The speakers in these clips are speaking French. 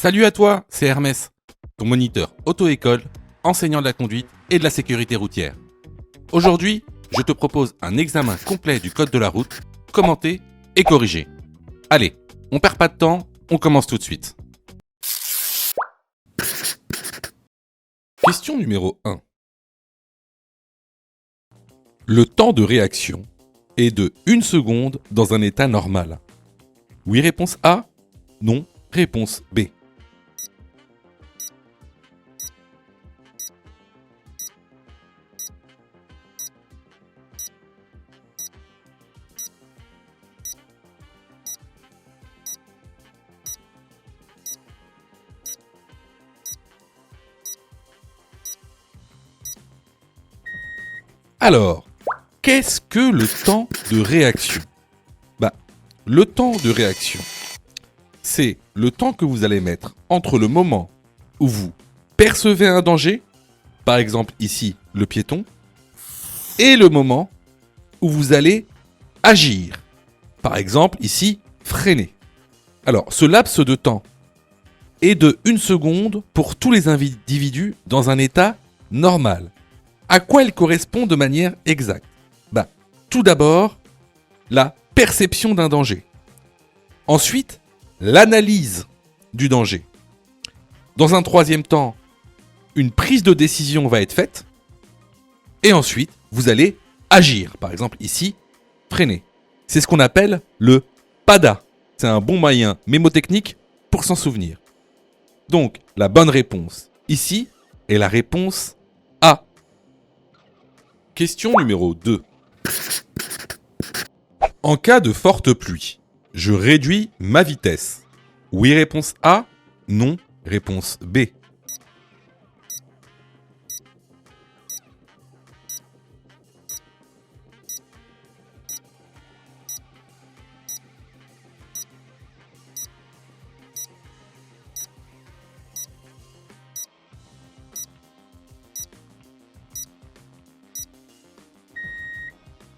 Salut à toi, c'est Hermès, ton moniteur auto-école, enseignant de la conduite et de la sécurité routière. Aujourd'hui, je te propose un examen complet du code de la route, commenté et corrigé. Allez, on perd pas de temps, on commence tout de suite. Question numéro 1. Le temps de réaction est de 1 seconde dans un état normal. Oui, réponse A. Non, réponse B. Alors, qu'est-ce que le temps de réaction ? Le temps de réaction, c'est le temps que vous allez mettre entre le moment où vous percevez un danger, par exemple ici le piéton, et le moment où vous allez agir, par exemple ici freiner. Alors, ce laps de temps est de 1 seconde pour tous les individus dans un état normal. À quoi il correspond de manière exacte ? Tout d'abord, la perception d'un danger. Ensuite, l'analyse du danger. Dans un troisième temps, une prise de décision va être faite. Et ensuite, vous allez agir. Par exemple, ici, freiner. C'est ce qu'on appelle le PADA. C'est un bon moyen mémotechnique pour s'en souvenir. Donc, la bonne réponse ici est la réponse A. Question numéro 2. En cas de forte pluie, je réduis ma vitesse. Oui, réponse A. Non, réponse B.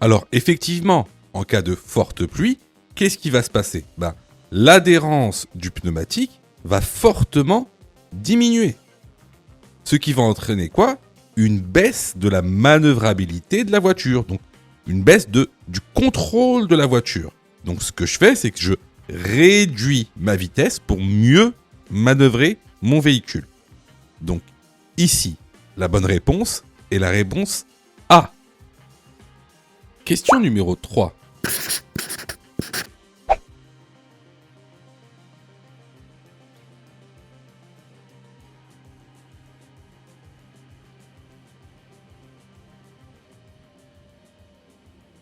Alors, effectivement, en cas de forte pluie, qu'est-ce qui va se passer ? L'adhérence du pneumatique va fortement diminuer. Ce qui va entraîner quoi ? Une baisse de la manœuvrabilité de la voiture. Donc, une baisse du contrôle de la voiture. Donc, ce que je fais, c'est que je réduis ma vitesse pour mieux manœuvrer mon véhicule. Donc, ici, la bonne réponse est la réponse A. Question numéro 3.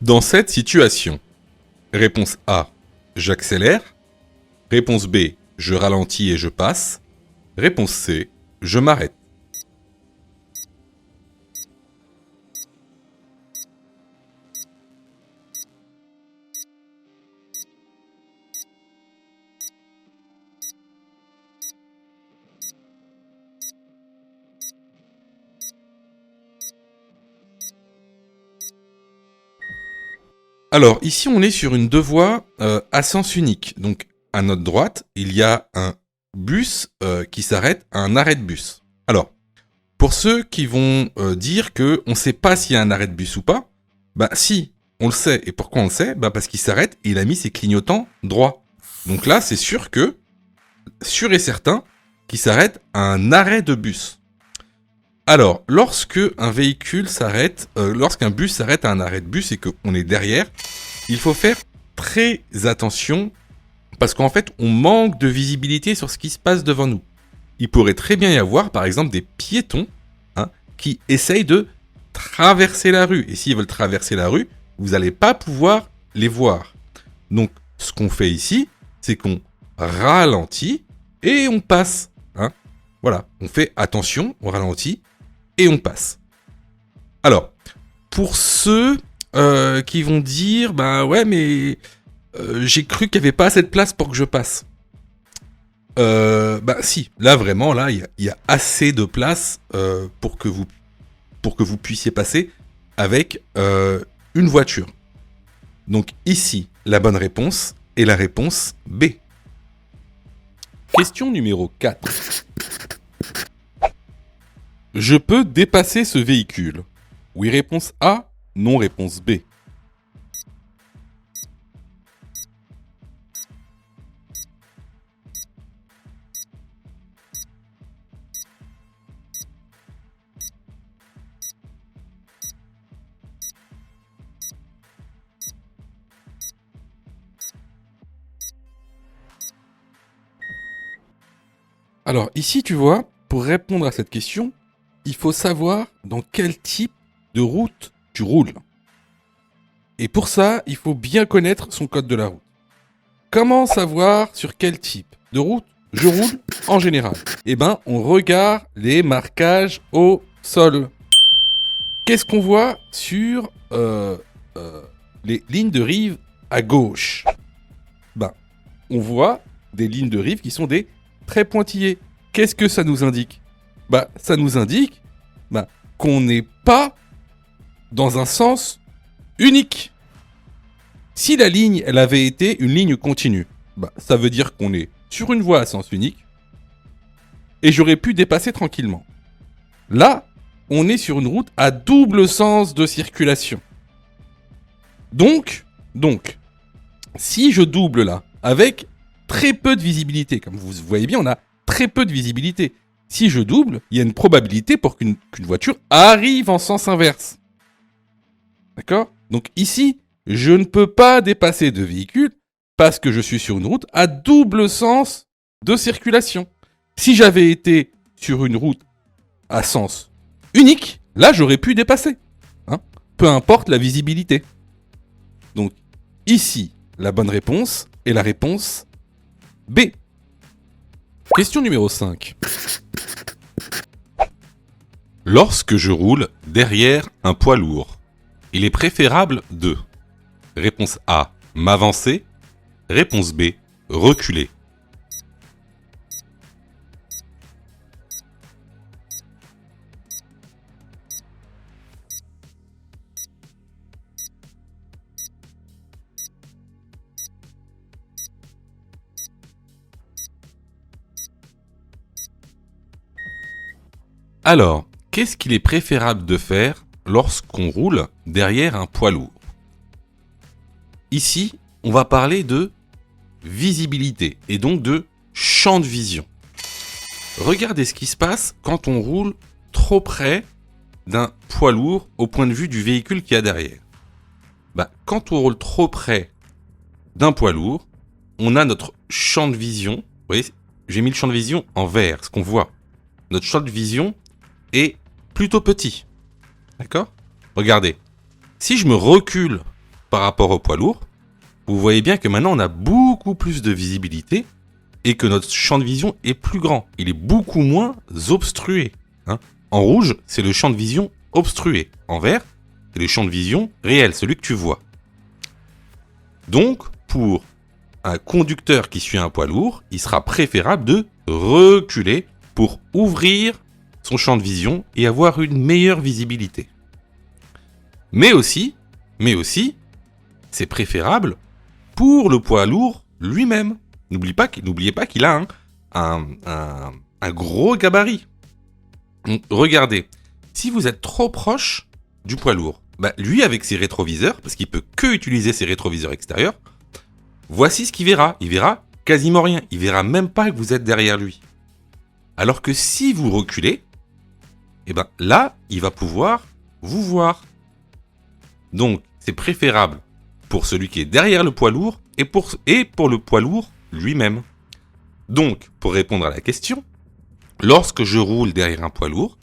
Dans cette situation, réponse A, j'accélère. Réponse B, je ralentis et je passe. Réponse C, je m'arrête. Alors, ici, on est sur une deux voies à sens unique. Donc, à notre droite, il y a un bus qui s'arrête à un arrêt de bus. Alors, pour ceux qui vont dire qu'on ne sait pas s'il y a un arrêt de bus ou pas, si, on le sait. Et pourquoi on le sait ? Parce qu'il s'arrête et il a mis ses clignotants droits. Donc là, c'est sûr et certain, qu'il s'arrête à un arrêt de bus. Alors, lorsqu'un bus s'arrête à un arrêt de bus et qu'on est derrière, il faut faire très attention parce qu'en fait, on manque de visibilité sur ce qui se passe devant nous. Il pourrait très bien y avoir, par exemple, des piétons qui essayent de traverser la rue. Et s'ils veulent traverser la rue, vous n'allez pas pouvoir les voir. Donc, ce qu'on fait ici, c'est qu'on ralentit et on passe. Voilà, on fait attention, on ralentit et on passe. Alors, pour ceux qui vont dire, j'ai cru qu'il n'y avait pas assez de place pour que je passe. Si, là vraiment, là, il y a assez de place pour que vous puissiez passer avec une voiture. Donc ici, la bonne réponse est la réponse B. Question numéro 4. Je peux dépasser ce véhicule. Oui, réponse A. Non, réponse B. Alors ici, tu vois, pour répondre à cette question, il faut savoir dans quel type de route tu roules. Et pour ça, il faut bien connaître son code de la route. Comment savoir sur quel type de route je roule en général? Eh ben, on regarde les marquages au sol. Qu'est-ce qu'on voit sur les lignes de rive à gauche? Ben, on voit des lignes de rive qui sont des traits pointillés. Qu'est-ce que ça nous indique? Bah, ça nous indique qu'on n'est pas dans un sens unique. Si la ligne, elle avait été une ligne continue, ça veut dire qu'on est sur une voie à sens unique et j'aurais pu dépasser tranquillement. Là, on est sur une route à double sens de circulation. Donc, si je double là, avec très peu de visibilité, comme vous voyez bien, on a très peu de visibilité. Si je double, il y a une probabilité pour qu'une voiture arrive en sens inverse. D'accord? Donc ici, je ne peux pas dépasser de véhicule parce que je suis sur une route à double sens de circulation. Si j'avais été sur une route à sens unique, là j'aurais pu dépasser. Peu importe la visibilité. Donc ici, la bonne réponse est la réponse B. Question numéro 5. Lorsque je roule derrière un poids lourd, il est préférable de... Réponse A, m'avancer. Réponse B, reculer. Alors, qu'est-ce qu'il est préférable de faire lorsqu'on roule derrière un poids lourd? Ici, on va parler de visibilité et donc de champ de vision. Regardez ce qui se passe quand on roule trop près d'un poids lourd au point de vue du véhicule qu'il y a derrière. Quand on roule trop près d'un poids lourd, on a notre champ de vision. Vous voyez, j'ai mis le champ de vision en vert, ce qu'on voit. Notre champ de vision est plutôt petit. D'accord? Regardez. Si je me recule par rapport au poids lourd, vous voyez bien que maintenant on a beaucoup plus de visibilité et que notre champ de vision est plus grand. Il est beaucoup moins obstrué. En rouge, c'est le champ de vision obstrué. En vert, c'est le champ de vision réel, celui que tu vois. Donc, pour un conducteur qui suit un poids lourd, il sera préférable de reculer pour ouvrir son champ de vision et avoir une meilleure visibilité. Mais aussi, c'est préférable pour le poids lourd lui-même. N'oubliez pas qu'il a un gros gabarit. Donc, regardez, si vous êtes trop proche du poids lourd, lui avec ses rétroviseurs, parce qu'il peut que utiliser ses rétroviseurs extérieurs, voici ce qu'il verra. Il verra quasiment rien. Il verra même pas que vous êtes derrière lui. Alors que si vous reculez, là, il va pouvoir vous voir. Donc, c'est préférable pour celui qui est derrière le poids lourd et pour le poids lourd lui-même. Donc, pour répondre à la question, lorsque je roule derrière un poids lourd,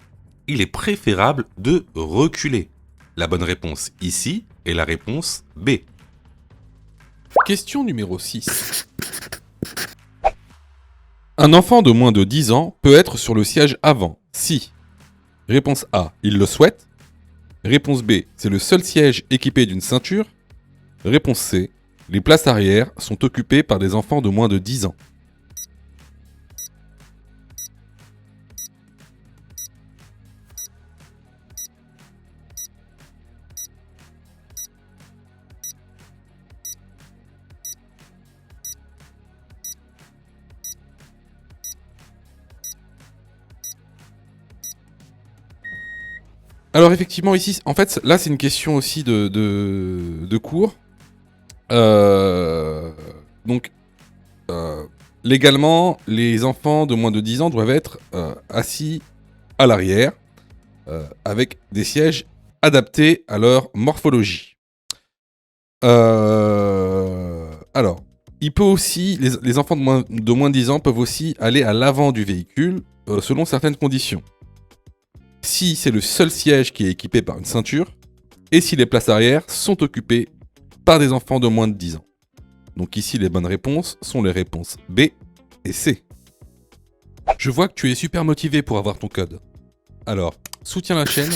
il est préférable de reculer. La bonne réponse ici est la réponse B. Question numéro 6. Un enfant de moins de 10 ans peut être sur le siège avant si... Réponse A, il le souhaite. Réponse B, c'est le seul siège équipé d'une ceinture. Réponse C, les places arrière sont occupées par des enfants de moins de 10 ans. Alors effectivement ici, en fait, là c'est une question aussi de cours. Donc légalement, les enfants de moins de 10 ans doivent être assis à l'arrière avec des sièges adaptés à leur morphologie. Alors, il peut aussi, les enfants de moins de 10 ans peuvent aussi aller à l'avant du véhicule selon certaines conditions. Si c'est le seul siège qui est équipé par une ceinture, et si les places arrière sont occupées par des enfants de moins de 10 ans. Donc ici, les bonnes réponses sont les réponses B et C. Je vois que tu es super motivé pour avoir ton code. Alors, soutiens la chaîne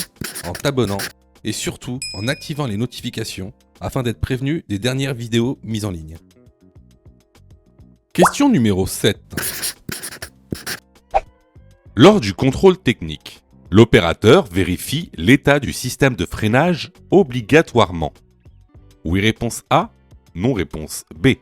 en t'abonnant et surtout en activant les notifications afin d'être prévenu des dernières vidéos mises en ligne. Question numéro 7. Lors du contrôle technique, l'opérateur vérifie l'état du système de freinage obligatoirement. Oui, réponse A. Non, réponse B.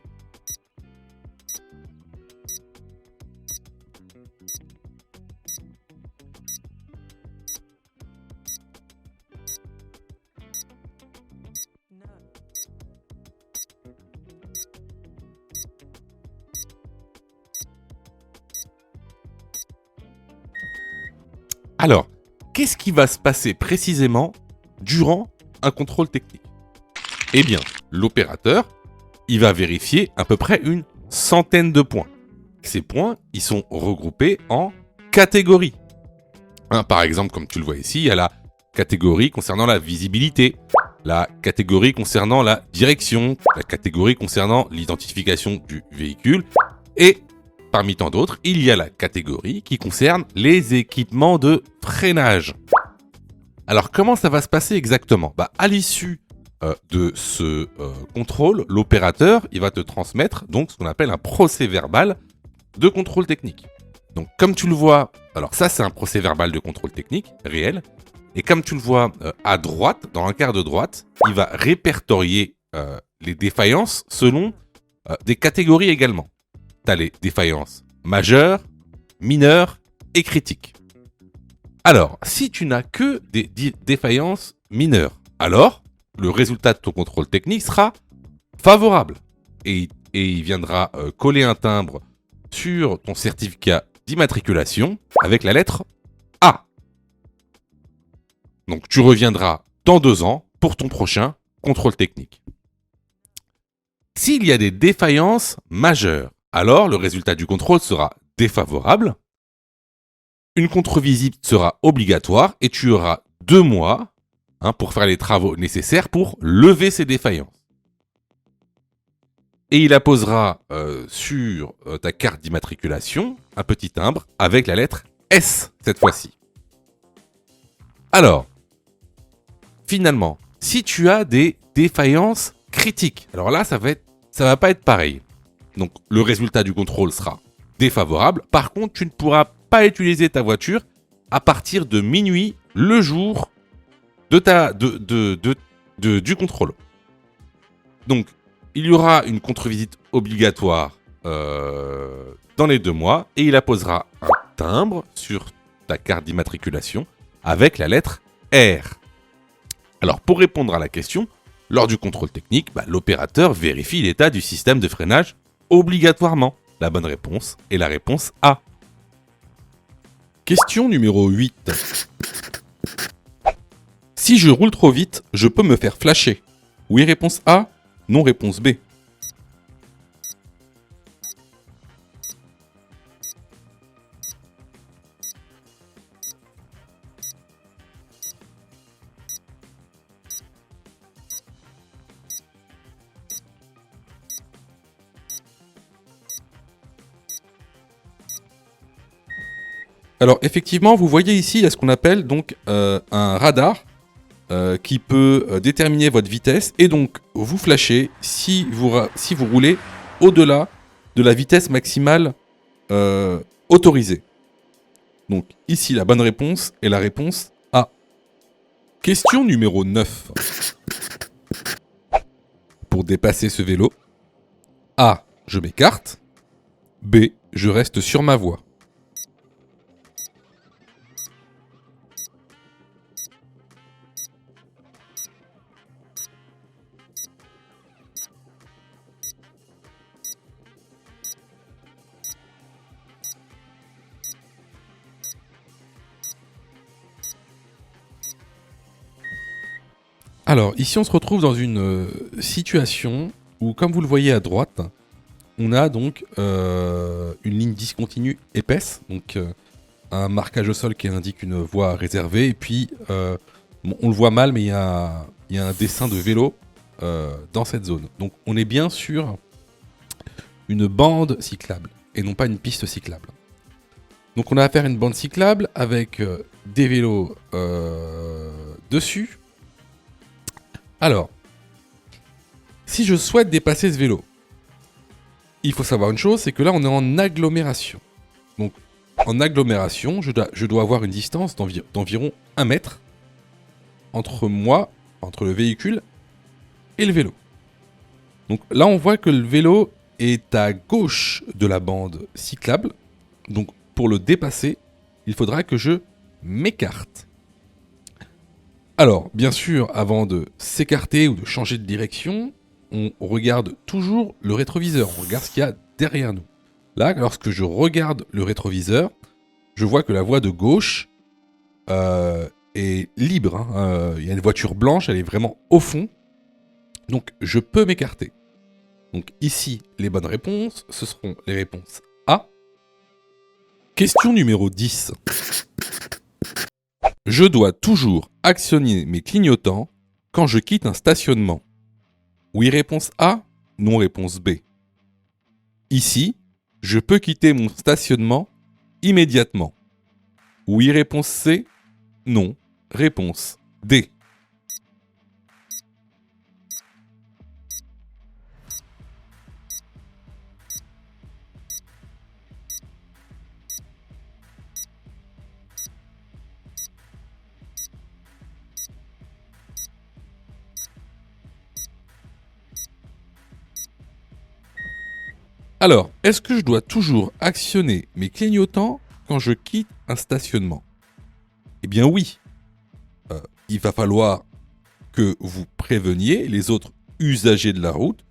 Alors, qu'est-ce qui va se passer précisément durant un contrôle technique ? Eh bien, l'opérateur, il va vérifier à peu près une centaine de points. Ces points, ils sont regroupés en catégories. Par exemple, comme tu le vois ici, il y a la catégorie concernant la visibilité, la catégorie concernant la direction, la catégorie concernant l'identification du véhicule, et parmi tant d'autres, il y a la catégorie qui concerne les équipements de freinage. Alors, comment ça va se passer exactement ? À l'issue de ce contrôle, l'opérateur, il va te transmettre donc ce qu'on appelle un procès-verbal de contrôle technique. Donc, comme tu le vois, alors ça, c'est un procès-verbal de contrôle technique réel. Et comme tu le vois à droite, dans un quart de droite, il va répertorier les défaillances selon des catégories également. Tu as les défaillances majeures, mineures et critiques. Alors, si tu n'as que des défaillances mineures, alors le résultat de ton contrôle technique sera favorable. Et il viendra coller un timbre sur ton certificat d'immatriculation avec la lettre A. Donc tu reviendras dans 2 ans pour ton prochain contrôle technique. S'il y a des défaillances majeures, alors le résultat du contrôle sera défavorable. Une contre-visite sera obligatoire et tu auras 2 mois pour faire les travaux nécessaires pour lever ces défaillances. Et il apposera sur ta carte d'immatriculation un petit timbre avec la lettre S cette fois-ci. Alors, finalement, si tu as des défaillances critiques, alors là, ça va pas être pareil. Donc, le résultat du contrôle sera défavorable. Par contre, tu ne pourras pas utiliser ta voiture à partir de minuit le jour du contrôle. Donc, il y aura une contre-visite obligatoire dans les 2 mois et il apposera un timbre sur ta carte d'immatriculation avec la lettre R. Alors, pour répondre à la question, lors du contrôle technique, l'opérateur vérifie l'état du système de freinage obligatoirement. La bonne réponse est la réponse A. Question numéro 8. Si je roule trop vite, je peux me faire flasher. Oui, réponse A. Non, réponse B. Alors effectivement, vous voyez ici, il y a ce qu'on appelle donc un radar qui peut déterminer votre vitesse et donc vous flasher si vous roulez au-delà de la vitesse maximale autorisée. Donc ici, la bonne réponse est la réponse A. Question numéro 9. Pour dépasser ce vélo, A. Je m'écarte. B. Je reste sur ma voie. Alors, ici, on se retrouve dans une situation où, comme vous le voyez à droite, on a donc une ligne discontinue épaisse, donc un marquage au sol qui indique une voie réservée, et puis, bon, on le voit mal, mais il y a un dessin de vélo dans cette zone. Donc, on est bien sur une bande cyclable, et non pas une piste cyclable. Donc, on a affaire à une bande cyclable avec des vélos dessus. Alors, si je souhaite dépasser ce vélo, il faut savoir une chose, c'est que là on est en agglomération. Donc en agglomération, je dois avoir une distance d'environ 1 mètre entre moi, entre le véhicule et le vélo. Donc là on voit que le vélo est à gauche de la bande cyclable. Donc pour le dépasser, il faudra que je m'écarte. Alors, bien sûr, avant de s'écarter ou de changer de direction, on regarde toujours le rétroviseur, on regarde ce qu'il y a derrière nous. Là, lorsque je regarde le rétroviseur, je vois que la voie de gauche est libre. Hein. Il y a une voiture blanche, elle est vraiment au fond. Donc, je peux m'écarter. Donc ici, les bonnes réponses, ce seront les réponses A. Question numéro 10. Je dois toujours actionner mes clignotants quand je quitte un stationnement. Oui, réponse A. Non, réponse B. Ici, je peux quitter mon stationnement immédiatement. Oui, réponse C. Non, réponse D. Alors, est-ce que je dois toujours actionner mes clignotants quand je quitte un stationnement? Eh bien oui. Il va falloir que vous préveniez les autres usagers de la route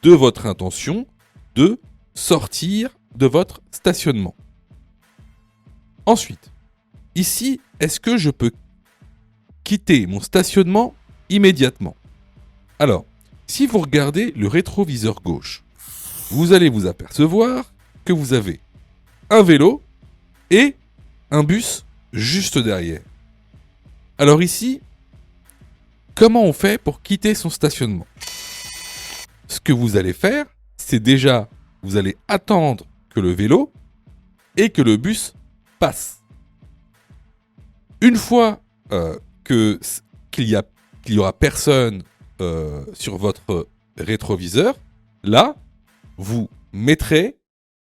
de votre intention de sortir de votre stationnement. Ensuite, ici, est-ce que je peux quitter mon stationnement immédiatement? Alors, si vous regardez le rétroviseur gauche, vous allez vous apercevoir que vous avez un vélo et un bus juste derrière. Alors ici, comment on fait pour quitter son stationnement? Ce que vous allez faire, c'est déjà, vous allez attendre que le vélo et que le bus passent. Une fois qu'il y aura personne sur votre rétroviseur, là, vous mettrez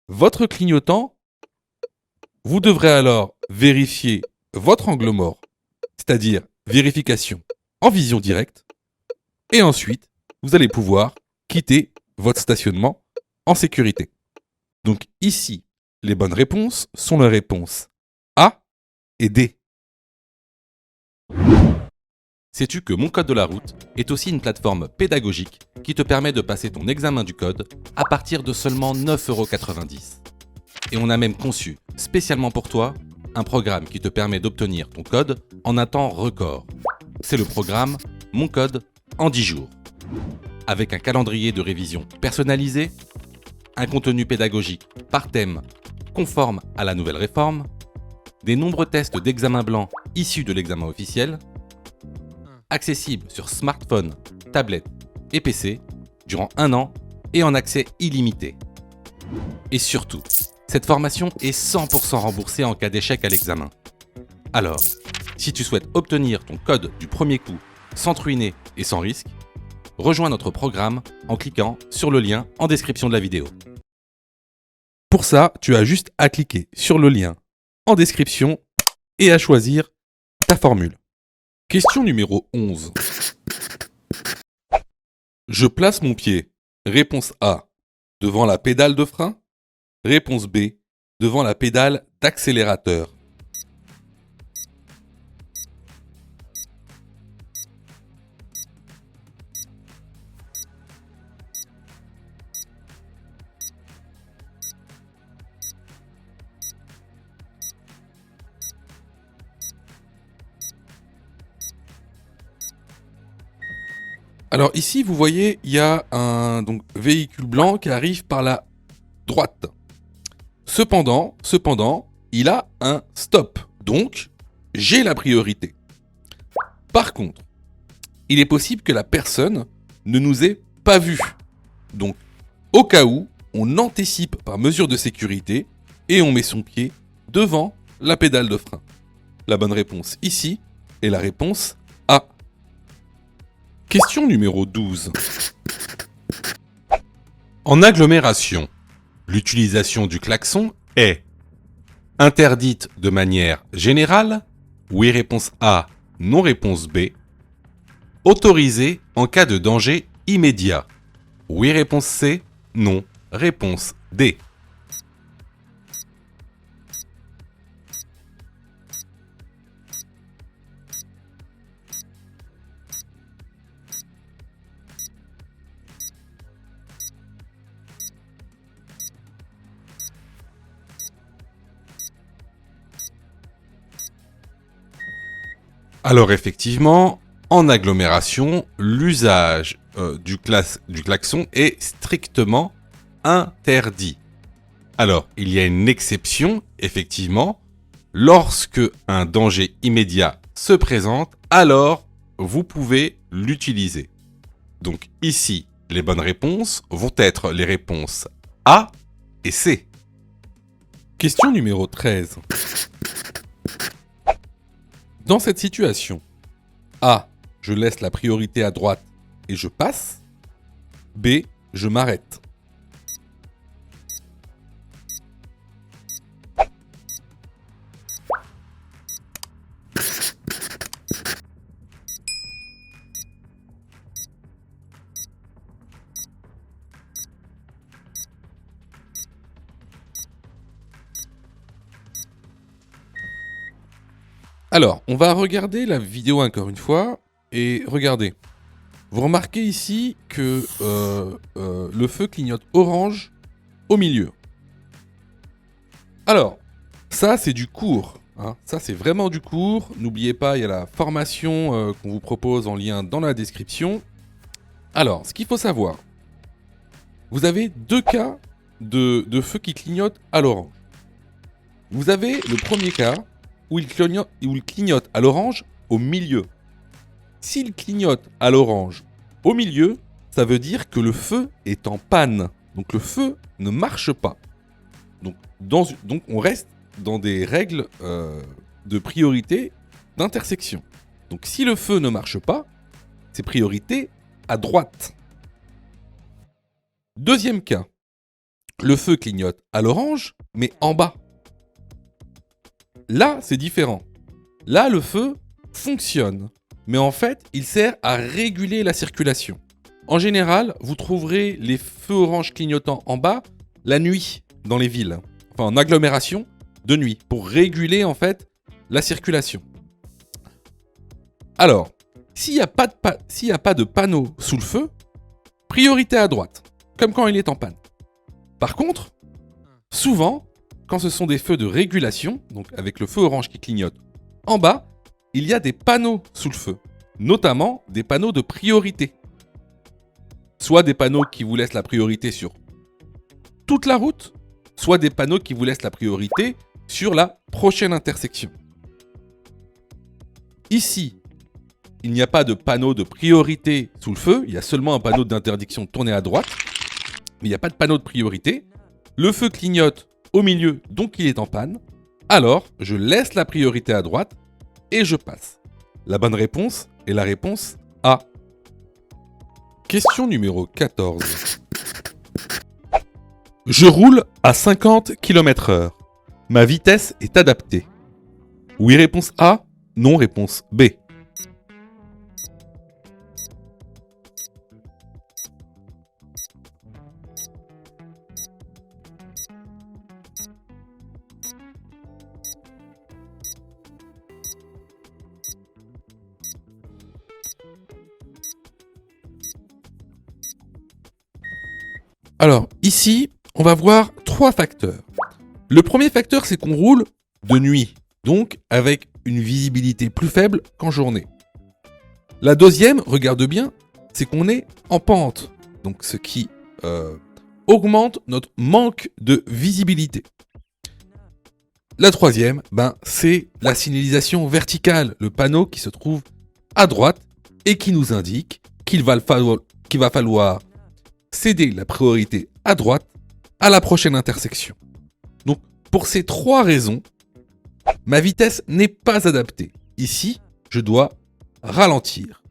votre clignotant. Vous devrez alors vérifier votre angle mort, c'est-à-dire vérification en vision directe, et ensuite, vous allez pouvoir quitter votre stationnement en sécurité. Donc ici, les bonnes réponses sont les réponses A et D. Sais-tu que Mon Code de la route est aussi une plateforme pédagogique qui te permet de passer ton examen du code à partir de seulement 9,90 €. Et on a même conçu, spécialement pour toi, un programme qui te permet d'obtenir ton code en un temps record. C'est le programme Mon Code en 10 jours. Avec un calendrier de révision personnalisé, un contenu pédagogique par thème conforme à la nouvelle réforme, des nombreux tests d'examen blanc issus de l'examen officiel, accessible sur smartphone, tablette et PC durant 1 an et en accès illimité. Et surtout, cette formation est 100% remboursée en cas d'échec à l'examen. Alors, si tu souhaites obtenir ton code du premier coup sans te ruiner et sans risque, rejoins notre programme en cliquant sur le lien en description de la vidéo. Pour ça, tu as juste à cliquer sur le lien en description et à choisir ta formule. Question numéro 11. Je place mon pied. Réponse A. Devant la pédale de frein. Réponse B. Devant la pédale d'accélérateur. Alors ici, vous voyez, il y a un véhicule blanc qui arrive par la droite. Cependant, il a un stop. Donc, j'ai la priorité. Par contre, il est possible que la personne ne nous ait pas vus. Donc, au cas où, on anticipe par mesure de sécurité et on met son pied devant la pédale de frein. La bonne réponse ici est la réponse A. Question numéro 12. En agglomération, l'utilisation du klaxon est interdite de manière générale. Oui, réponse A. Non, réponse B. Autorisée en cas de danger immédiat. Oui, réponse C. Non, réponse D. Alors effectivement, en agglomération, l'usage du klaxon est strictement interdit. Alors, il y a une exception, effectivement, lorsque un danger immédiat se présente, alors vous pouvez l'utiliser. Donc ici, les bonnes réponses vont être les réponses A et C. Question numéro 13. Dans cette situation, A, je laisse la priorité à droite et je passe. B, je m'arrête. Alors, on va regarder la vidéo encore une fois, et regardez. Vous remarquez ici que le feu clignote orange au milieu. Alors, ça c'est du cours, hein. Ça c'est vraiment du cours. N'oubliez pas, il y a la formation qu'on vous propose en lien dans la description. Alors, ce qu'il faut savoir, vous avez deux cas de feu qui clignotent à l'orange. Vous avez le premier cas où il clignote à l'orange au milieu. S'il clignote à l'orange au milieu, ça veut dire que le feu est en panne. Donc le feu ne marche pas. Donc on reste dans des règles de priorité d'intersection. Donc si le feu ne marche pas, c'est priorité à droite. Deuxième cas, le feu clignote à l'orange, mais en bas. Là, c'est différent. Là, le feu fonctionne. Mais en fait, il sert à réguler la circulation. En général, vous trouverez les feux orange clignotants en bas la nuit dans les villes. Enfin, en agglomération de nuit. Pour réguler, en fait, la circulation. Alors, s'il n'y a pas de panneau sous le feu, priorité à droite. Comme quand il est en panne. Par contre, souvent, quand ce sont des feux de régulation, donc avec le feu orange qui clignote en bas, il y a des panneaux sous le feu, notamment des panneaux de priorité. Soit des panneaux qui vous laissent la priorité sur toute la route, soit des panneaux qui vous laissent la priorité sur la prochaine intersection. Ici, il n'y a pas de panneau de priorité sous le feu, il y a seulement un panneau d'interdiction de tourner à droite, mais il n'y a pas de panneau de priorité. Le feu clignote au milieu, donc il est en panne. Alors, je laisse la priorité à droite et je passe. La bonne réponse est la réponse A. Question numéro 14. Je roule à 50 km/h. Ma vitesse est adaptée. Oui, réponse A. Non, réponse B. Alors, ici, on va voir trois facteurs. Le premier facteur, c'est qu'on roule de nuit, donc avec une visibilité plus faible qu'en journée. La deuxième, regarde bien, c'est qu'on est en pente. Donc ce qui augmente notre manque de visibilité. La troisième, c'est la signalisation verticale, le panneau qui se trouve à droite et qui nous indique qu'il va falloir céder la priorité à droite à la prochaine intersection. Donc, pour ces trois raisons, ma vitesse n'est pas adaptée. Ici, je dois ralentir.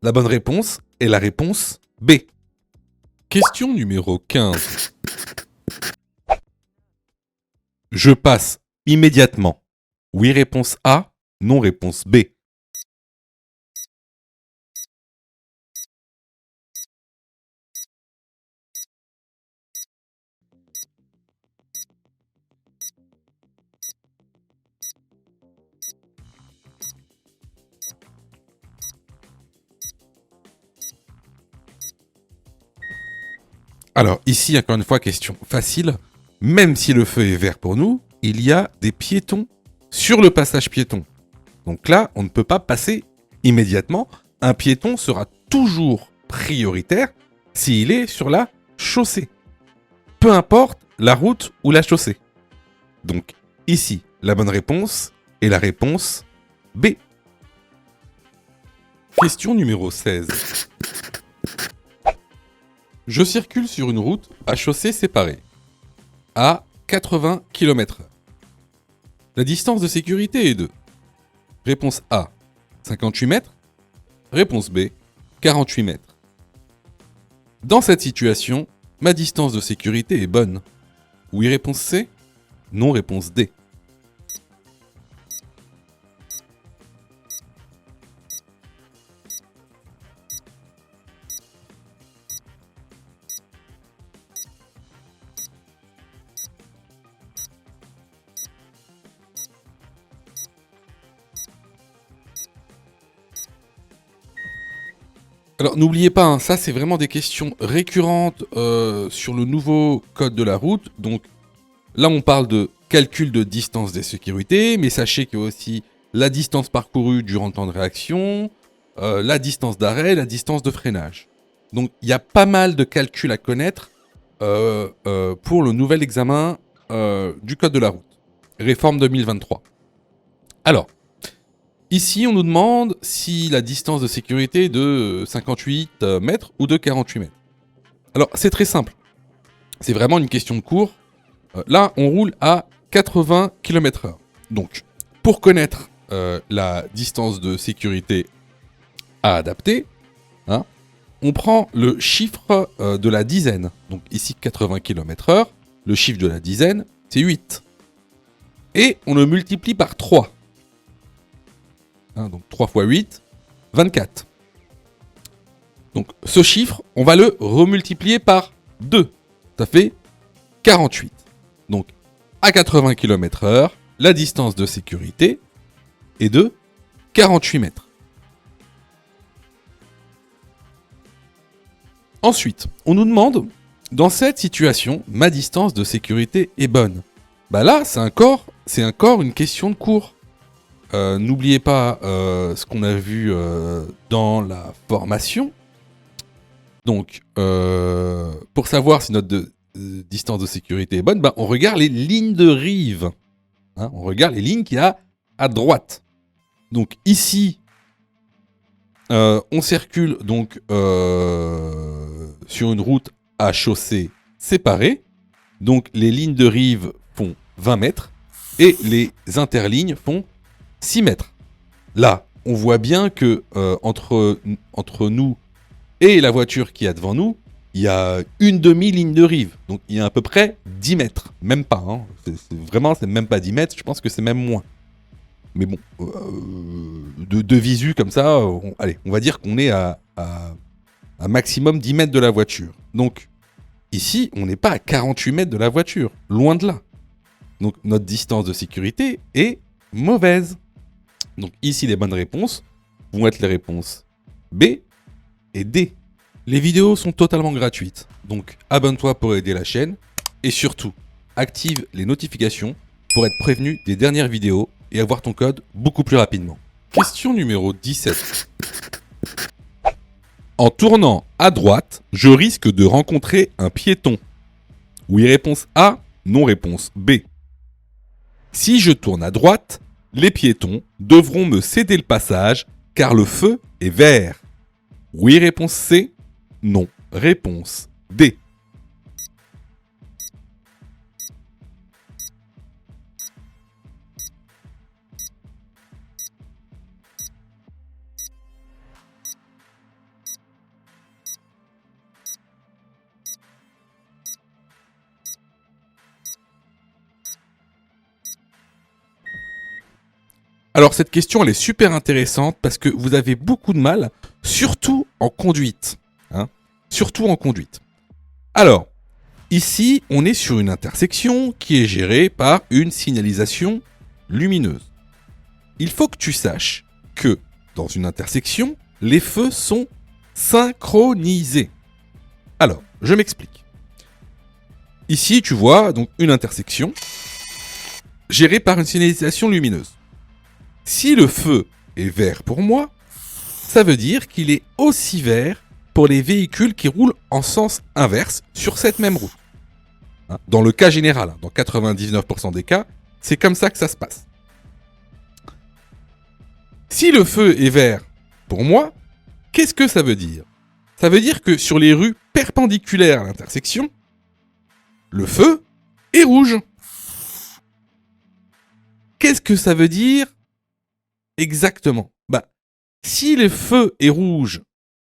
La bonne réponse est la réponse B. Question numéro 15. Je passe immédiatement. Oui, réponse A. Non, réponse B. Alors ici, encore une fois, question facile. Même si le feu est vert pour nous, il y a des piétons sur le passage piéton. Donc là, on ne peut pas passer immédiatement. Un piéton sera toujours prioritaire s'il est sur la chaussée. Peu importe la route ou la chaussée. Donc ici, la bonne réponse est la réponse B. Question numéro 16. Je circule sur une route à chaussée séparée, à 80 km/h. La distance de sécurité est de réponse A, 58 mètres. Réponse B, 48 mètres. Dans cette situation, ma distance de sécurité est bonne. Oui, réponse C. Non, réponse D. Alors n'oubliez pas, ça c'est vraiment des questions récurrentes sur le nouveau code de la route. Donc là on parle de calcul de distance des sécurités, mais sachez qu'il y a aussi la distance parcourue durant le temps de réaction, la distance d'arrêt, la distance de freinage. Donc il y a pas mal de calculs à connaître pour le nouvel examen du code de la route. Réforme 2023. Alors, ici, on nous demande si la distance de sécurité est de 58 mètres ou de 48 mètres. Alors, c'est très simple. C'est vraiment une question de cours. Là, on roule à 80 km/h. Donc, pour connaître la distance de sécurité à adapter, on prend le chiffre de la dizaine. Donc ici, 80 km/h. Le chiffre de la dizaine, c'est 8. Et on le multiplie par 3. Donc 3 fois 8, 24. Donc ce chiffre, on va le remultiplier par 2. Ça fait 48. Donc à 80 km/h, la distance de sécurité est de 48 mètres. Ensuite, on nous demande, dans cette situation, ma distance de sécurité est bonne. Là, c'est encore une question de cours. N'oubliez pas ce qu'on a vu dans la formation. Donc, pour savoir si notre distance de sécurité est bonne, on regarde les lignes de rive. On regarde les lignes qu'il y a à droite. Donc ici, on circule donc sur une route à chaussée séparée. Donc les lignes de rive font 20 mètres et les interlignes font 6 mètres. Là, on voit bien que entre nous et la voiture qui est devant nous, il y a une demi-ligne de rive. Donc il y a à peu près 10 mètres. Même pas. C'est même pas 10 mètres. Je pense que c'est même moins. Mais bon, de visu comme ça, on va dire qu'on est à maximum 10 mètres de la voiture. Donc ici, on n'est pas à 48 mètres de la voiture. Loin de là. Donc notre distance de sécurité est mauvaise. Donc ici, les bonnes réponses vont être les réponses B et D. Les vidéos sont totalement gratuites. Donc abonne-toi pour aider la chaîne. Et surtout, active les notifications pour être prévenu des dernières vidéos et avoir ton code beaucoup plus rapidement. Question numéro 17. En tournant à droite, je risque de rencontrer un piéton. Oui, réponse A. Non, réponse B. Si je tourne à droite, les piétons devront me céder le passage car le feu est vert. Oui, réponse C. Non, réponse D. Alors cette question elle est super intéressante parce que vous avez beaucoup de mal, surtout en conduite. Surtout en conduite. Alors, ici on est sur une intersection qui est gérée par une signalisation lumineuse. Il faut que tu saches que dans une intersection, les feux sont synchronisés. Alors, je m'explique. Ici tu vois donc une intersection gérée par une signalisation lumineuse. Si le feu est vert pour moi, ça veut dire qu'il est aussi vert pour les véhicules qui roulent en sens inverse sur cette même route. Dans le cas général, dans 99% des cas, c'est comme ça que ça se passe. Si le feu est vert pour moi, qu'est-ce que ça veut dire ? Ça veut dire que sur les rues perpendiculaires à l'intersection, le feu est rouge. Qu'est-ce que ça veut dire ? Exactement. Si le feu est rouge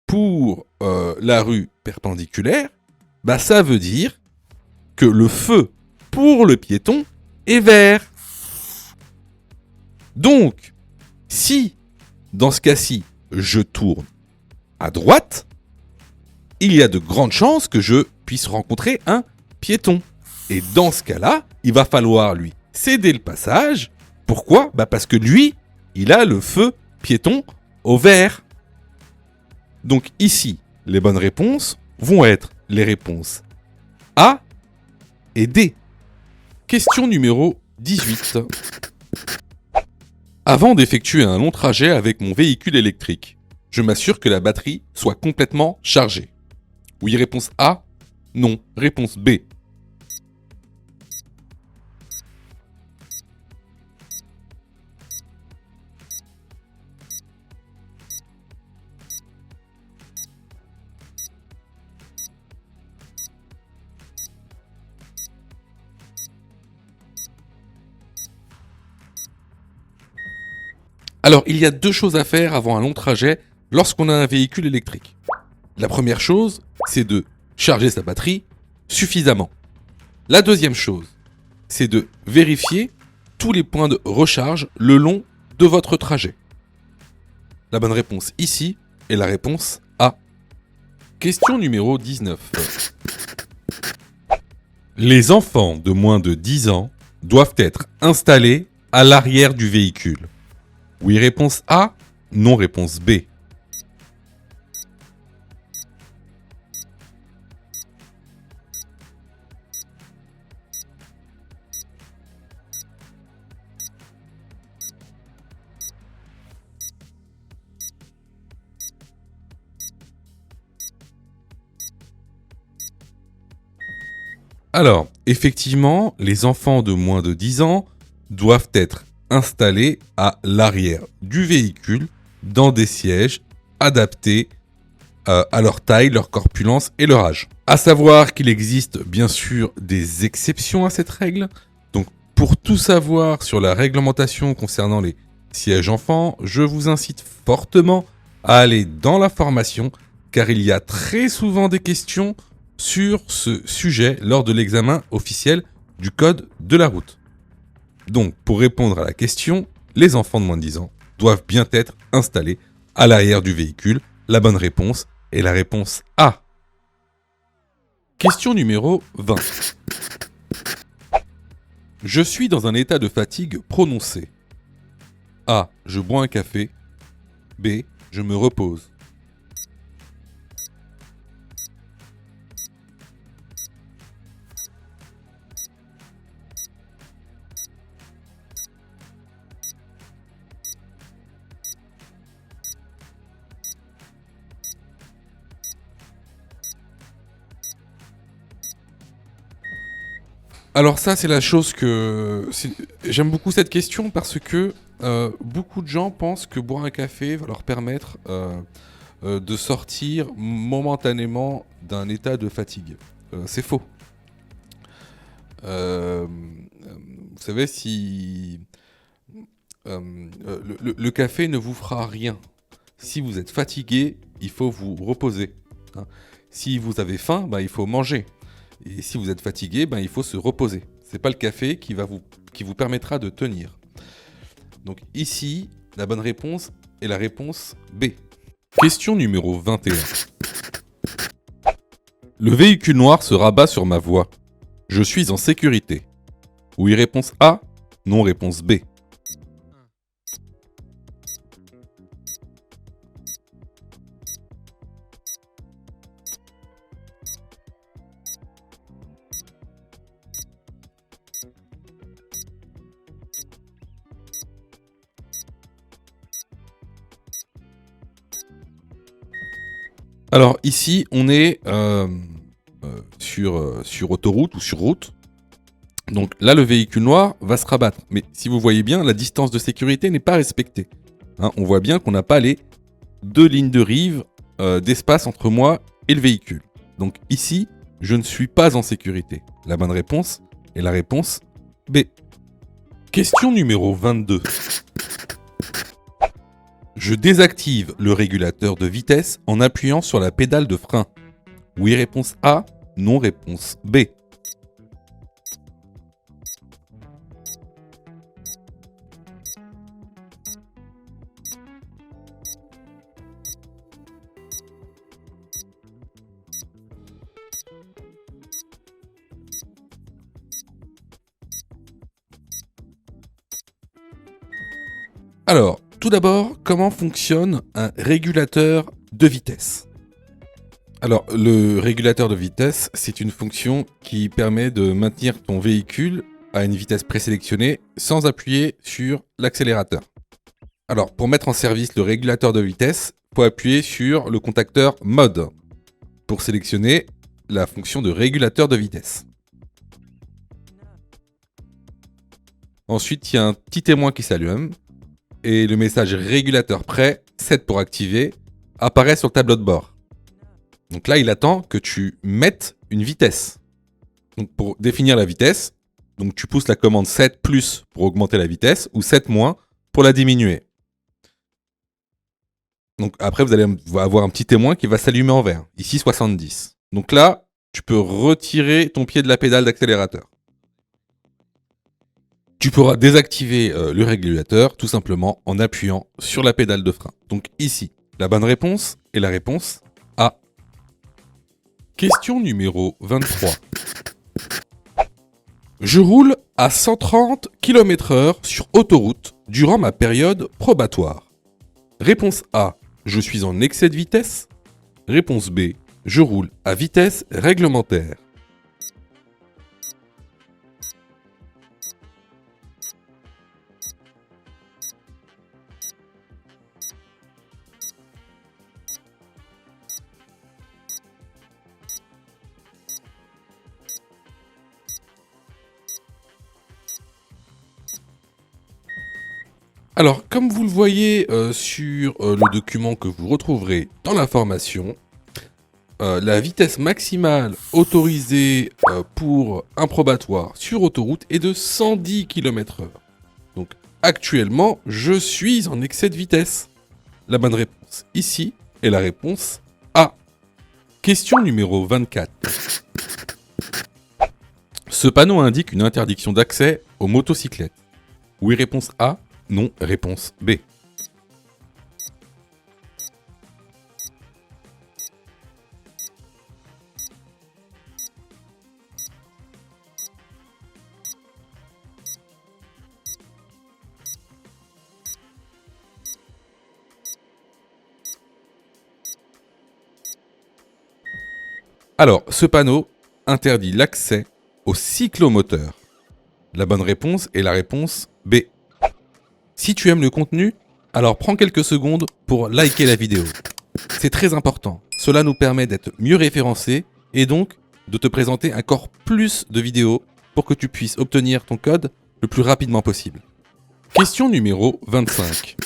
pour la rue perpendiculaire, ça veut dire que le feu pour le piéton est vert. Donc, si, dans ce cas-ci, je tourne à droite, il y a de grandes chances que je puisse rencontrer un piéton. Et dans ce cas-là, il va falloir lui céder le passage. Pourquoi ? Parce que lui, il a le feu piéton au vert. Donc ici, les bonnes réponses vont être les réponses A et D. Question numéro 18. Avant d'effectuer un long trajet avec mon véhicule électrique, je m'assure que la batterie soit complètement chargée. Oui, réponse A. Non, réponse B. Alors, il y a deux choses à faire avant un long trajet lorsqu'on a un véhicule électrique. La première chose, c'est de charger sa batterie suffisamment. La deuxième chose, c'est de vérifier tous les points de recharge le long de votre trajet. La bonne réponse ici est la réponse A. Question numéro 19. Les enfants de moins de 10 ans doivent être installés à l'arrière du véhicule. Oui, réponse A. Non, réponse B. Alors, effectivement, les enfants de moins de 10 ans doivent être installés à l'arrière du véhicule dans des sièges adaptés à leur taille, leur corpulence et leur âge. À savoir qu'il existe bien sûr des exceptions à cette règle. Donc, pour tout savoir sur la réglementation concernant les sièges enfants, je vous incite fortement à aller dans la formation car il y a très souvent des questions sur ce sujet lors de l'examen officiel du code de la route. Donc, pour répondre à la question, les enfants de moins de 10 ans doivent bien être installés à l'arrière du véhicule. La bonne réponse est la réponse A. Question numéro 20. Je suis dans un état de fatigue prononcé. A. Je bois un café. B. Je me repose. Alors ça, c'est la chose j'aime beaucoup cette question parce que beaucoup de gens pensent que boire un café va leur permettre de sortir momentanément d'un état de fatigue. C'est faux. Vous savez, si le café ne vous fera rien. Si vous êtes fatigué, il faut vous reposer. Hein. Si vous avez faim, il faut manger. Et si vous êtes fatigué, il faut se reposer. C'est pas le café qui vous permettra de tenir. Donc ici, la bonne réponse est la réponse B. Question numéro 21. Le véhicule noir se rabat sur ma voie. Je suis en sécurité. Oui, réponse A. Non, réponse B. Alors ici, on est sur autoroute ou sur route. Donc là, le véhicule noir va se rabattre. Mais si vous voyez bien, la distance de sécurité n'est pas respectée. Hein, on voit bien qu'on n'a pas les 2 lignes de rive d'espace entre moi et le véhicule. Donc ici, je ne suis pas en sécurité. La bonne réponse est la réponse B. Question numéro 22. Je désactive le régulateur de vitesse en appuyant sur la pédale de frein. Oui, réponse A. Non, réponse B. Alors, tout d'abord, comment fonctionne un régulateur de vitesse ? Alors, le régulateur de vitesse, c'est une fonction qui permet de maintenir ton véhicule à une vitesse présélectionnée sans appuyer sur l'accélérateur. Alors, pour mettre en service le régulateur de vitesse, il faut appuyer sur le contacteur Mode pour sélectionner la fonction de régulateur de vitesse. Ensuite, il y a un petit témoin qui s'allume et le message régulateur prêt, 7 pour activer, apparaît sur le tableau de bord. Donc là, il attend que tu mettes une vitesse. Donc pour définir la vitesse, donc tu pousses la commande 7 plus pour augmenter la vitesse ou 7 moins pour la diminuer. Donc après, vous allez avoir un petit témoin qui va s'allumer en vert. Ici, 70. Donc là, tu peux retirer ton pied de la pédale d'accélérateur. Tu pourras désactiver le régulateur tout simplement en appuyant sur la pédale de frein. Donc ici, la bonne réponse est la réponse A. Question numéro 23. Je roule à 130 km/h sur autoroute durant ma période probatoire. Réponse A. Je suis en excès de vitesse. Réponse B. Je roule à vitesse réglementaire. Alors, comme vous le voyez sur le document que vous retrouverez dans l'information, la vitesse maximale autorisée pour un probatoire sur autoroute est de 110 km/h. Donc, actuellement, je suis en excès de vitesse. La bonne réponse ici est la réponse A. Question numéro 24. Ce panneau indique une interdiction d'accès aux motocyclettes. Oui, réponse A. Non, réponse B. Alors, ce panneau interdit l'accès aux cyclomoteurs. La bonne réponse est la réponse B. Si tu aimes le contenu, alors prends quelques secondes pour liker la vidéo. C'est très important. Cela nous permet d'être mieux référencés et donc de te présenter encore plus de vidéos pour que tu puisses obtenir ton code le plus rapidement possible. Question numéro 25.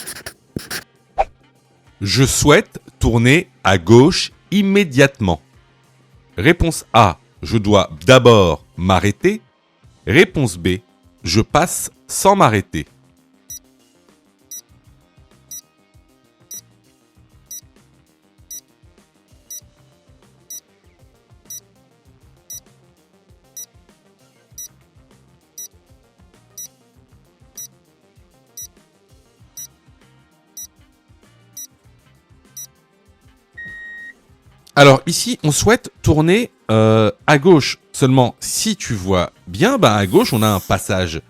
Je souhaite tourner à gauche immédiatement. Réponse A, je dois d'abord m'arrêter. Réponse B, je passe sans m'arrêter. Alors ici, on souhaite tourner à gauche. Seulement, si tu vois bien, à gauche, on a un passage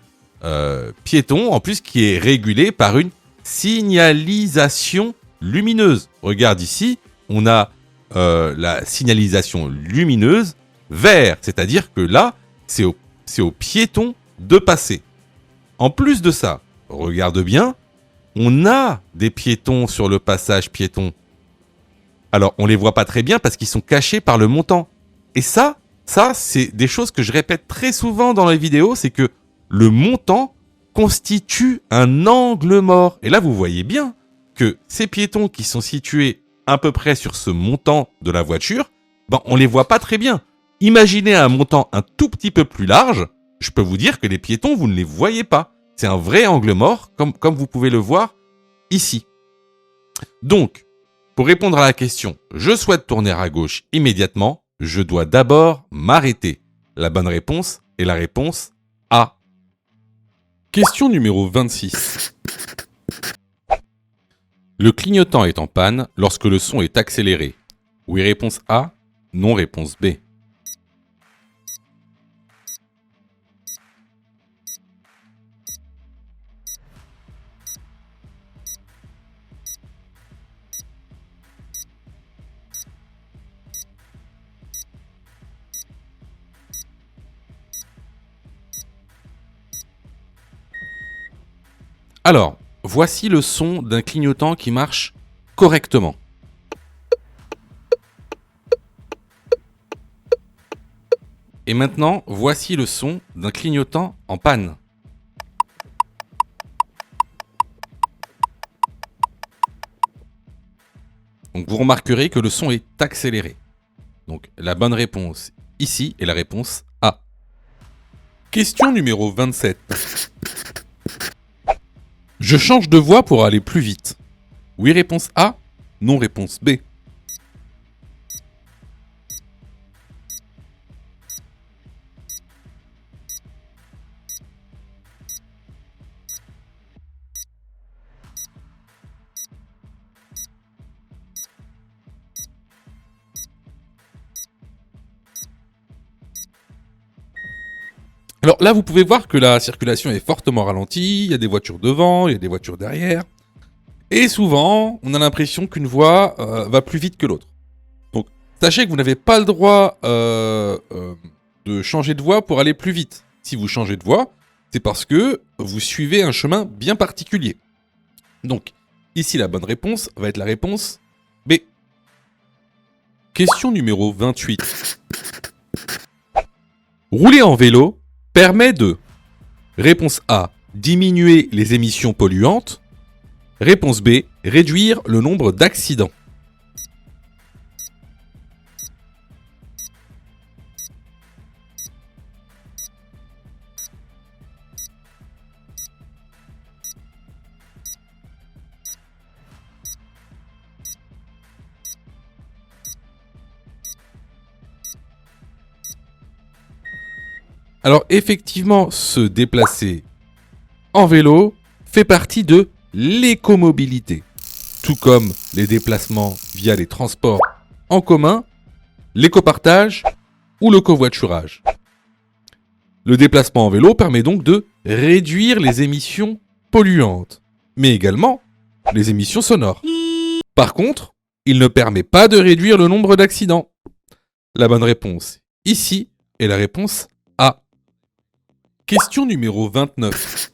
piéton, en plus qui est régulé par une signalisation lumineuse. Regarde ici, on a la signalisation lumineuse vert, c'est-à-dire que là, c'est au piéton de passer. En plus de ça, regarde bien, on a des piétons sur le passage piéton. Alors, on les voit pas très bien parce qu'ils sont cachés par le montant. Et ça, c'est des choses que je répète très souvent dans les vidéos, c'est que le montant constitue un angle mort. Et là, vous voyez bien que ces piétons qui sont situés à peu près sur ce montant de la voiture, on les voit pas très bien. Imaginez un montant un tout petit peu plus large, je peux vous dire que les piétons, vous ne les voyez pas. C'est un vrai angle mort, comme vous pouvez le voir ici. Donc, pour répondre à la question, je souhaite tourner à gauche immédiatement, je dois d'abord m'arrêter. La bonne réponse est la réponse A. Question numéro 26. Le clignotant est en panne lorsque le son est accéléré. Oui, réponse A. Non, réponse B. Alors, voici le son d'un clignotant qui marche correctement. Et maintenant, voici le son d'un clignotant en panne. Donc vous remarquerez que le son est accéléré. Donc la bonne réponse ici est la réponse A. Question numéro 27. Je change de voie pour aller plus vite. Oui, réponse A. Non, réponse B. Alors là, vous pouvez voir que la circulation est fortement ralentie, il y a des voitures devant, il y a des voitures derrière. Et souvent, on a l'impression qu'une voie va plus vite que l'autre. Donc, sachez que vous n'avez pas le droit de changer de voie pour aller plus vite. Si vous changez de voie, c'est parce que vous suivez un chemin bien particulier. Donc, ici, la bonne réponse va être la réponse B. Question numéro 28. Rouler en vélo permet de... Réponse A. Diminuer les émissions polluantes. Réponse B. Réduire le nombre d'accidents. Alors effectivement, se déplacer en vélo fait partie de l'écomobilité. Tout comme les déplacements via les transports en commun, l'écopartage ou le covoiturage. Le déplacement en vélo permet donc de réduire les émissions polluantes, mais également les émissions sonores. Par contre, il ne permet pas de réduire le nombre d'accidents. La bonne réponse ici est la réponse A. Question numéro 29.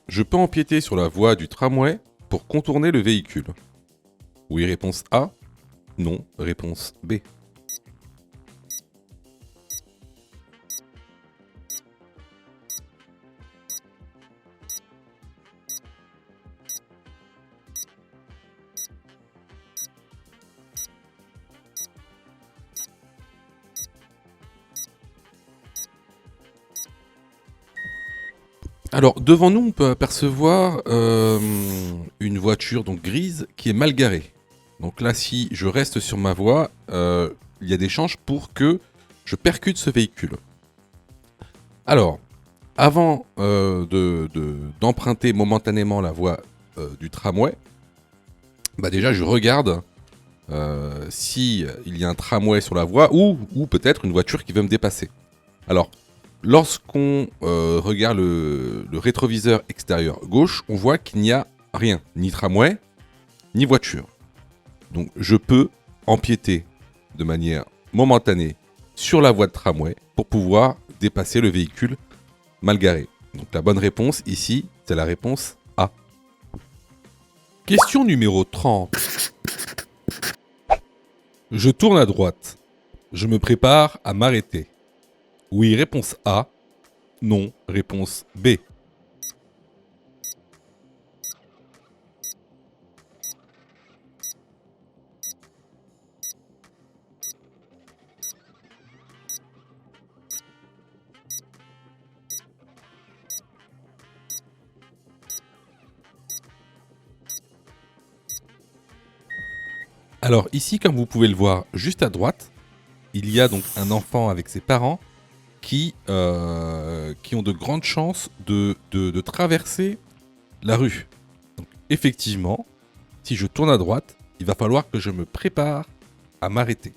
Je peux empiéter sur la voie du tramway pour contourner le véhicule. Oui, réponse A. Non, réponse B. Alors, devant nous, on peut apercevoir une voiture donc grise qui est mal garée. Donc là, si je reste sur ma voie, il y a des chances pour que je percute ce véhicule. Alors, avant d'emprunter momentanément la voie du tramway, bah déjà je regarde si il y a un tramway sur la voie ou peut-être une voiture qui veut me dépasser. Alors, lorsqu'on regarde le rétroviseur extérieur gauche, on voit qu'il n'y a rien, ni tramway, ni voiture. Donc je peux empiéter de manière momentanée sur la voie de tramway pour pouvoir dépasser le véhicule mal garé. Donc la bonne réponse ici, c'est la réponse A. Question numéro 30. Je tourne à droite. Je me prépare à m'arrêter. Oui, réponse A. Non, réponse B. Alors ici, comme vous pouvez le voir juste à droite, il y a donc un enfant avec ses parents qui ont de grandes chances de traverser la rue. Donc effectivement, si je tourne à droite, il va falloir que je me prépare à m'arrêter.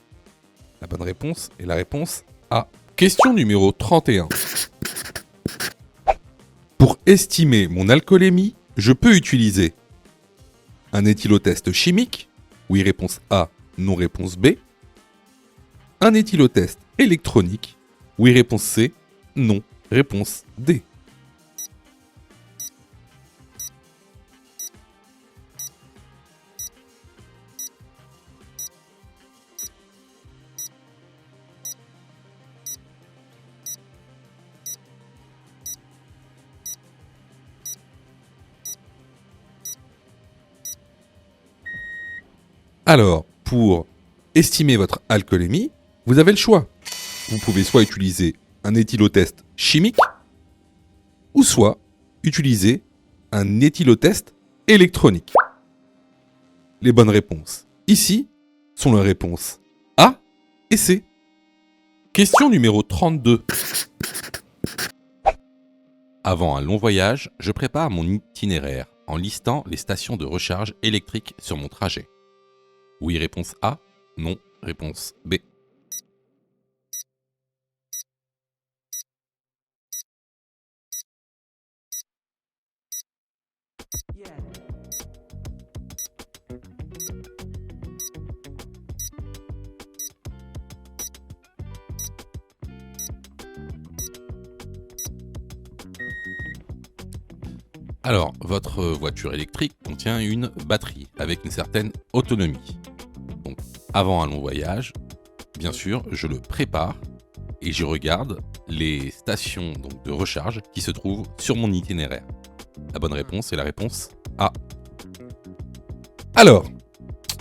La bonne réponse est la réponse A. Question numéro 31. Pour estimer mon alcoolémie, je peux utiliser un éthylotest chimique. Oui, réponse A. Non, réponse B. Un éthylotest électronique. Oui, réponse C. Non, réponse D. Alors, pour estimer votre alcoolémie, vous avez le choix. Vous pouvez soit utiliser un éthylotest chimique, ou soit utiliser un éthylotest électronique. Les bonnes réponses ici sont les réponses A et C. Question numéro 32. Avant un long voyage, je prépare mon itinéraire en listant les stations de recharge électrique sur mon trajet. Oui, réponse A. Non, réponse B. Alors, votre voiture électrique contient une batterie avec une certaine autonomie. Donc, avant un long voyage, bien sûr, je le prépare et je regarde les stations donc, de recharge qui se trouvent sur mon itinéraire. La bonne réponse est la réponse A. Alors,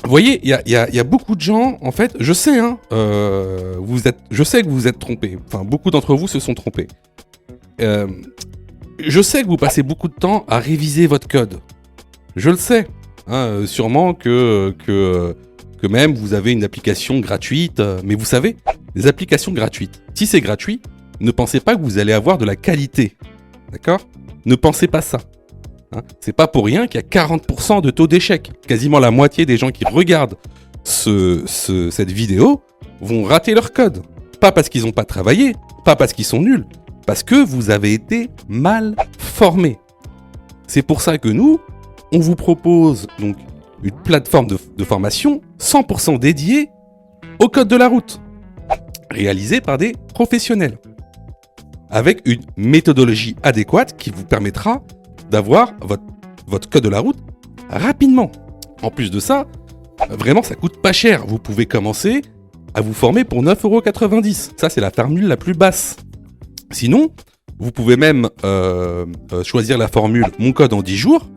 vous voyez, il y a beaucoup de gens, en fait, je sais, je sais que vous vous êtes trompés. Enfin, beaucoup d'entre vous se sont trompés. Je sais que vous passez beaucoup de temps à réviser votre code. Je le sais. Sûrement que même vous avez une application gratuite. Mais vous savez, les applications gratuites, si c'est gratuit, ne pensez pas que vous allez avoir de la qualité. D'accord ? Ne pensez pas ça. C'est pas pour rien qu'il y a 40% de taux d'échec. Quasiment la moitié des gens qui regardent cette vidéo vont rater leur code. Pas parce qu'ils n'ont pas travaillé, pas parce qu'ils sont nuls, parce que vous avez été mal formés. C'est pour ça que nous, on vous propose donc une plateforme de formation 100% dédiée au code de la route, réalisée par des professionnels, avec une méthodologie adéquate qui vous permettra d'avoir votre code de la route rapidement. En plus de ça, vraiment ça coûte pas cher. Vous pouvez commencer à vous former pour 9,90 €. Ça c'est la formule la plus basse. Sinon, vous pouvez même choisir la formule Mon code en 10 jours.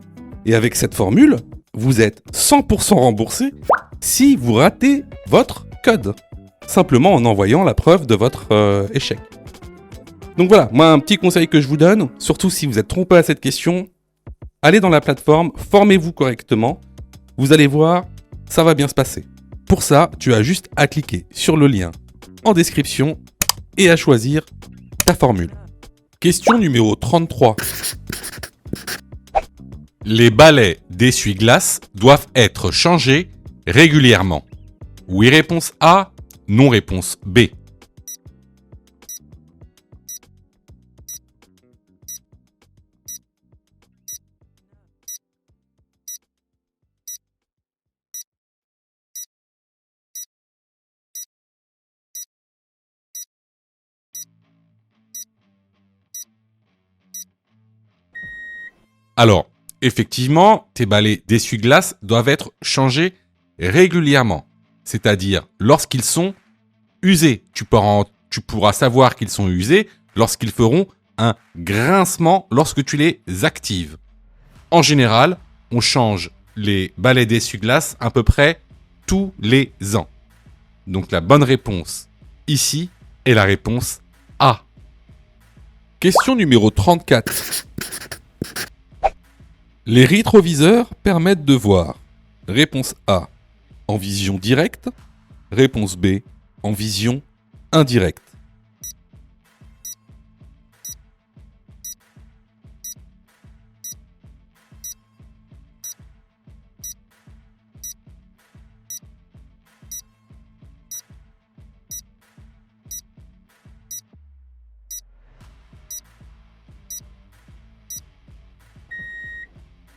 Et avec cette formule, vous êtes 100% remboursé si vous ratez votre code. Simplement en envoyant la preuve de votre échec. Donc voilà, moi un petit conseil que je vous donne, surtout si vous êtes trompé à cette question, allez dans la plateforme, formez-vous correctement, vous allez voir, ça va bien se passer. Pour ça, tu as juste à cliquer sur le lien en description et à choisir ta formule. Question numéro 33. Les balais d'essuie-glace doivent être changés régulièrement. Oui, réponse A. Non, réponse B. Alors, effectivement, tes balais d'essuie-glace doivent être changés régulièrement. C'est-à-dire lorsqu'ils sont usés. Tu pourras savoir qu'ils sont usés lorsqu'ils feront un grincement lorsque tu les actives. En général, on change les balais d'essuie-glace à peu près tous les ans. Donc la bonne réponse ici est la réponse A. Question numéro 34. Les rétroviseurs permettent de voir. Réponse A, en vision directe. Réponse B, en vision indirecte.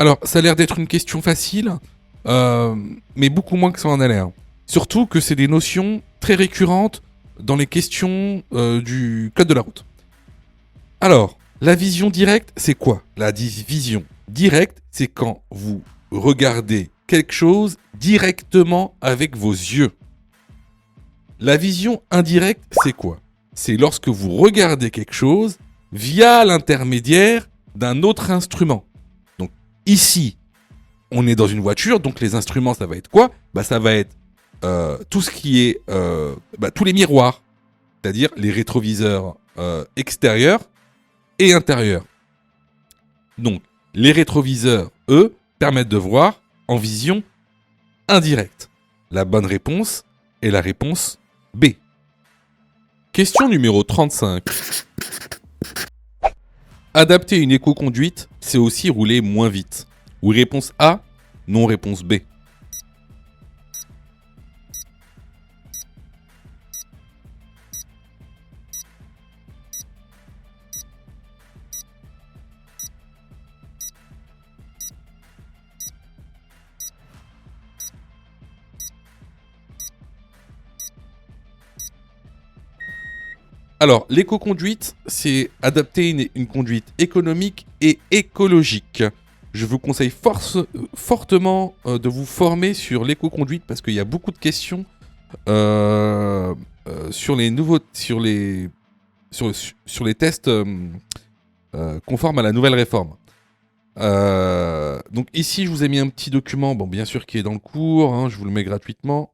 Alors, ça a l'air d'être une question facile, mais beaucoup moins que ça en a l'air. Surtout que c'est des notions très récurrentes dans les questions du code de la route. Alors, la vision directe, c'est quoi? La vision directe, c'est quand vous regardez quelque chose directement avec vos yeux. La vision indirecte, c'est quoi? C'est lorsque vous regardez quelque chose via l'intermédiaire d'un autre instrument. Donc ici, on est dans une voiture, donc les instruments, ça va être quoi? Ça va être tout ce qui est tous les miroirs, c'est-à-dire les rétroviseurs extérieurs et intérieurs. Donc les rétroviseurs, eux, permettent de voir en vision indirecte. La bonne réponse est la réponse B. Question numéro 35. Adapter une éco-conduite, c'est aussi rouler moins vite. Oui, réponse A, non, réponse B. Alors, l'éco-conduite, c'est adapter une conduite économique et écologique. Je vous conseille fortement de vous former sur l'éco-conduite parce qu'il y a beaucoup de questions sur les tests conformes à la nouvelle réforme. Donc ici, je vous ai mis un petit document, bien sûr qui est dans le cours, hein, je vous le mets gratuitement.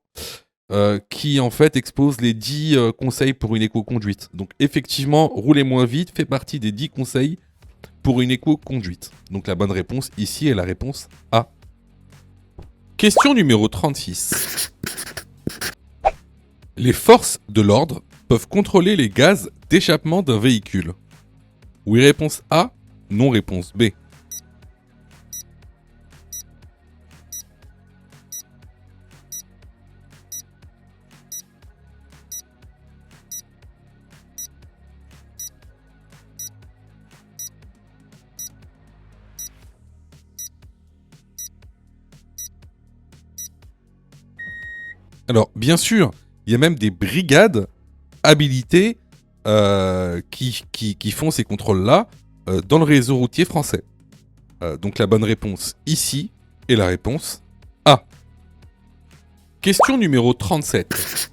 Qui en fait expose les 10 conseils pour une éco-conduite. Donc effectivement, rouler moins vite fait partie des 10 conseils pour une éco-conduite. Donc la bonne réponse ici est la réponse A. Question numéro 36. Les forces de l'ordre peuvent contrôler les gaz d'échappement d'un véhicule. Oui, réponse A, non, réponse B. Alors, bien sûr, il y a même des brigades habilitées qui font ces contrôles-là dans le réseau routier français. Donc la bonne réponse ici est la réponse A. Question numéro 37.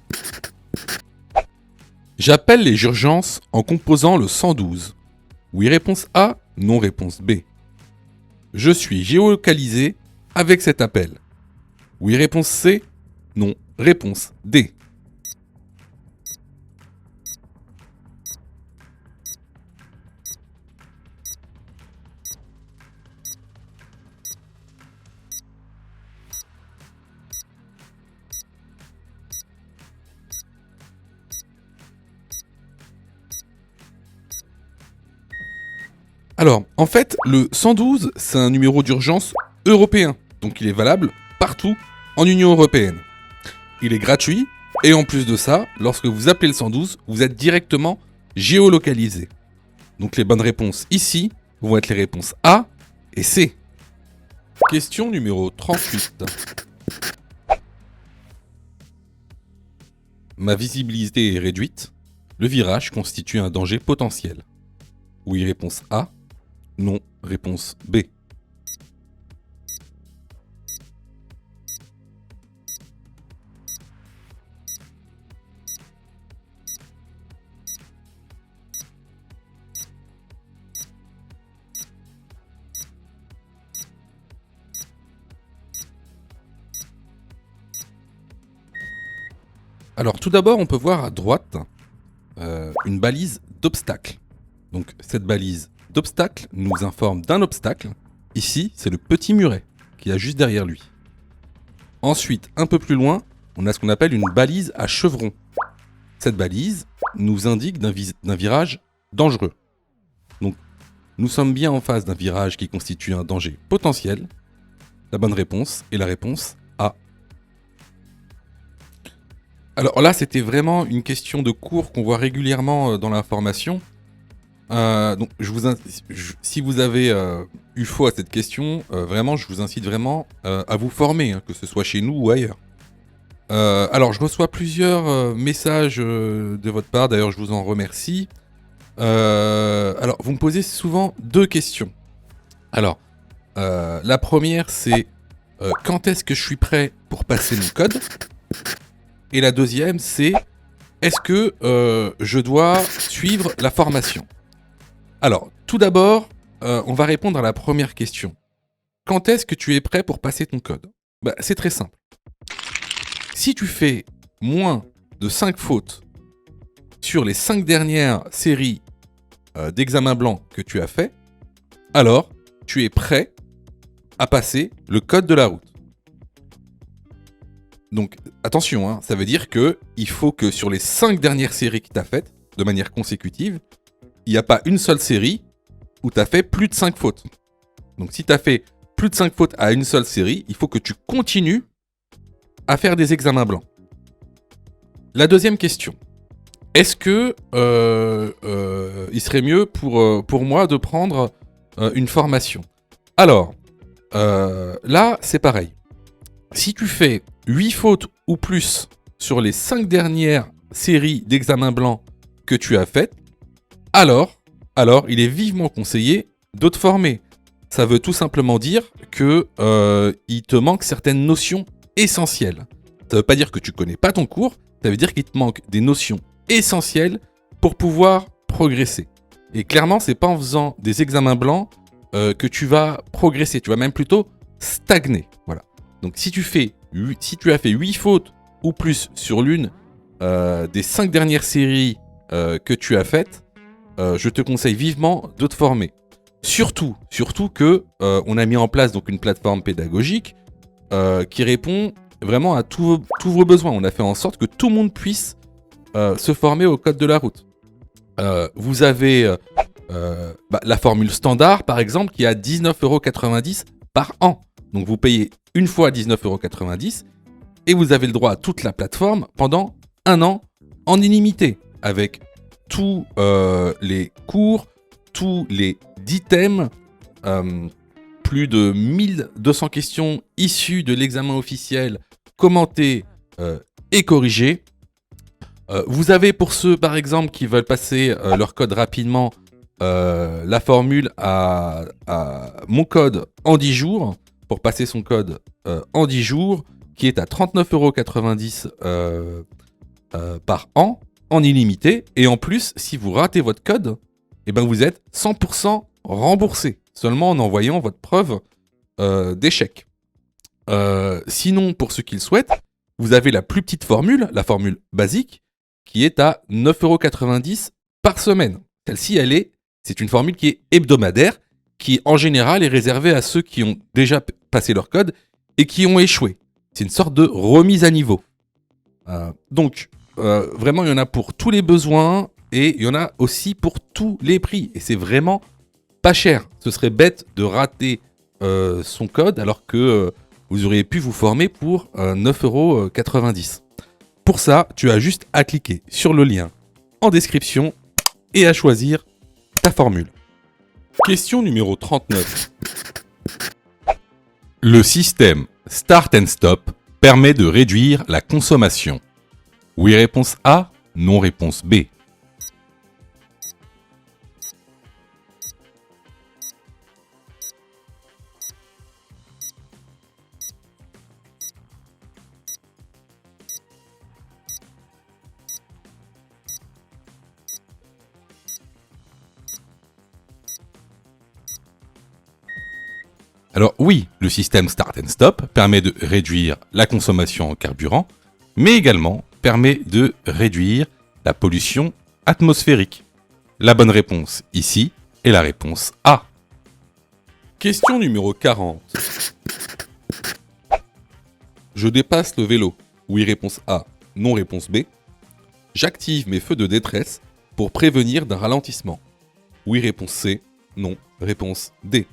J'appelle les urgences en composant le 112. Oui, réponse A, non, réponse B. Je suis géolocalisé avec cet appel. Oui, réponse C, non, réponse D. Alors, en fait, le 112, c'est un numéro d'urgence européen. Donc il est valable partout en Union européenne. Il est gratuit et en plus de ça, lorsque vous appelez le 112, vous êtes directement géolocalisé. Donc les bonnes réponses ici vont être les réponses A et C. Question numéro 38. Ma visibilité est réduite. Le virage constitue un danger potentiel. Oui, réponse A. Non, réponse B. Alors tout d'abord, on peut voir à droite une balise d'obstacle. Donc cette balise d'obstacle nous informe d'un obstacle. Ici, c'est le petit muret qui est juste derrière lui. Ensuite, un peu plus loin, on a ce qu'on appelle une balise à chevron. Cette balise nous indique d'un virage dangereux. Donc, nous sommes bien en face d'un virage qui constitue un danger potentiel. La bonne réponse est la réponse A. Alors là, c'était vraiment une question de cours qu'on voit régulièrement dans la formation. Donc, si vous avez eu faux à cette question, vraiment, je vous incite vraiment à vous former, que ce soit chez nous ou ailleurs. Alors, je reçois plusieurs messages de votre part, d'ailleurs, je vous en remercie. Alors, vous me posez souvent deux questions. Alors, la première, c'est quand est-ce que je suis prêt pour passer mon code ? Et la deuxième, c'est est-ce que je dois suivre la formation ? Alors, tout d'abord, on va répondre à la première question. Quand est-ce que tu es prêt pour passer ton code ? C'est très simple. Si tu fais moins de 5 fautes sur les 5 dernières séries d'examens blancs que tu as fait, alors tu es prêt à passer le code de la route. Donc attention, ça veut dire qu'il faut que sur les 5 dernières séries que tu as faites, de manière consécutive, il n'y a pas une seule série où tu as fait plus de 5 fautes. Donc si tu as fait plus de 5 fautes à une seule série, il faut que tu continues à faire des examens blancs. La deuxième question. Est-ce que il serait mieux pour moi de prendre une formation ? Alors, là, c'est pareil. Si tu fais 8 fautes ou plus sur les 5 dernières séries d'examens blancs que tu as faites, alors, il est vivement conseillé de te former. Ça veut tout simplement dire que il te manque certaines notions essentielles. Ça veut pas dire que tu connais pas ton cours, ça veut dire qu'il te manque des notions essentielles pour pouvoir progresser. Et clairement, c'est pas en faisant des examens blancs que tu vas progresser, tu vas même plutôt stagner. Voilà. Donc si tu as fait 8 fautes ou plus sur l'une des 5 dernières séries que tu as faites, je te conseille vivement de te former. Surtout que on a mis en place donc une plateforme pédagogique qui répond vraiment à tous vos besoins. On a fait en sorte que tout le monde puisse se former au code de la route. Vous avez la formule standard, par exemple, qui est à 19,90 € par an. Donc vous payez une fois 19,90 € et vous avez le droit à toute la plateforme pendant 1 an en illimité, avec tous les cours, tous les 10 thèmes, plus de 1200 questions issues de l'examen officiel, commentées et corrigées. Vous avez pour ceux, par exemple, qui veulent passer leur code rapidement, la formule à mon code en 10 jours, pour passer son code en 10 jours, qui est à 39,90 € par an, en illimité. Et en plus, si vous ratez votre code, eh ben vous êtes 100% remboursé, seulement en envoyant votre preuve d'échec. Sinon, pour ceux qui le souhaitent, vous avez la plus petite formule, la formule basique, qui est à 9,90 € par semaine. Celle-ci, c'est une formule qui est hebdomadaire, qui en général est réservée à ceux qui ont déjà passé leur code et qui ont échoué. C'est une sorte de remise à niveau. Donc, vraiment, il y en a pour tous les besoins et il y en a aussi pour tous les prix. Et c'est vraiment pas cher. Ce serait bête de rater son code alors que vous auriez pu vous former pour 9,90 €. Pour ça, tu as juste à cliquer sur le lien en description et à choisir ta formule. Question numéro 39. Le système Start and Stop permet de réduire la consommation. Oui, réponse A, non, réponse B. Alors oui, le système Start and Stop permet de réduire la consommation en carburant, mais également permet de réduire la pollution atmosphérique. La bonne réponse ici est la réponse A. Question numéro 40. Je dépasse le vélo. Oui, réponse A. Non, réponse B. J'active mes feux de détresse pour prévenir d'un ralentissement. Oui, réponse C. Non, réponse D.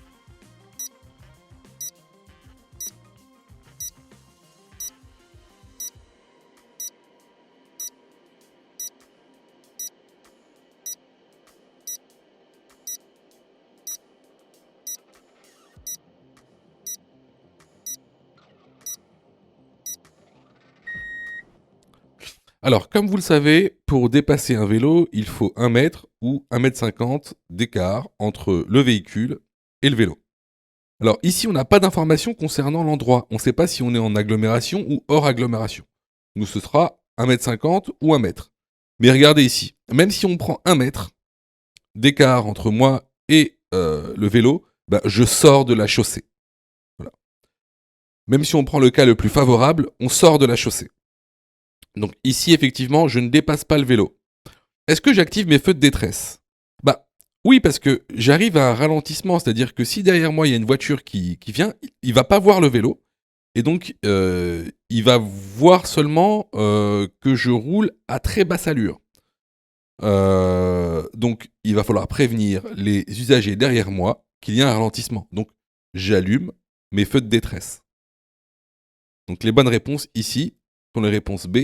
Alors, comme vous le savez, pour dépasser un vélo, il faut 1 mètre ou 1,50 m d'écart entre le véhicule et le vélo. Alors ici, on n'a pas d'informations concernant l'endroit. On ne sait pas si on est en agglomération ou hors agglomération. Nous, ce sera 1,50 m ou 1 mètre. Mais regardez ici, même si on prend 1 mètre d'écart entre moi et le vélo, je sors de la chaussée. Voilà. Même si on prend le cas le plus favorable, on sort de la chaussée. Donc ici, effectivement, je ne dépasse pas le vélo. Est-ce que j'active mes feux de détresse? Oui, parce que j'arrive à un ralentissement, c'est-à-dire que si derrière moi il y a une voiture qui vient, il va pas voir le vélo, et donc il va voir seulement que je roule à très basse allure. Donc il va falloir prévenir les usagers derrière moi qu'il y a un ralentissement. Donc j'allume mes feux de détresse. Donc les bonnes réponses ici sont les réponses B.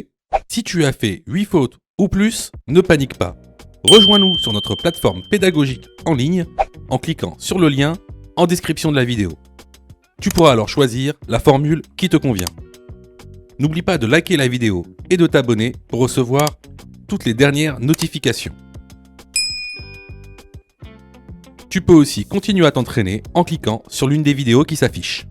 Si tu as fait 8 fautes ou plus, ne panique pas. Rejoins-nous sur notre plateforme pédagogique en ligne en cliquant sur le lien en description de la vidéo. Tu pourras alors choisir la formule qui te convient. N'oublie pas de liker la vidéo et de t'abonner pour recevoir toutes les dernières notifications. Tu peux aussi continuer à t'entraîner en cliquant sur l'une des vidéos qui s'affichent.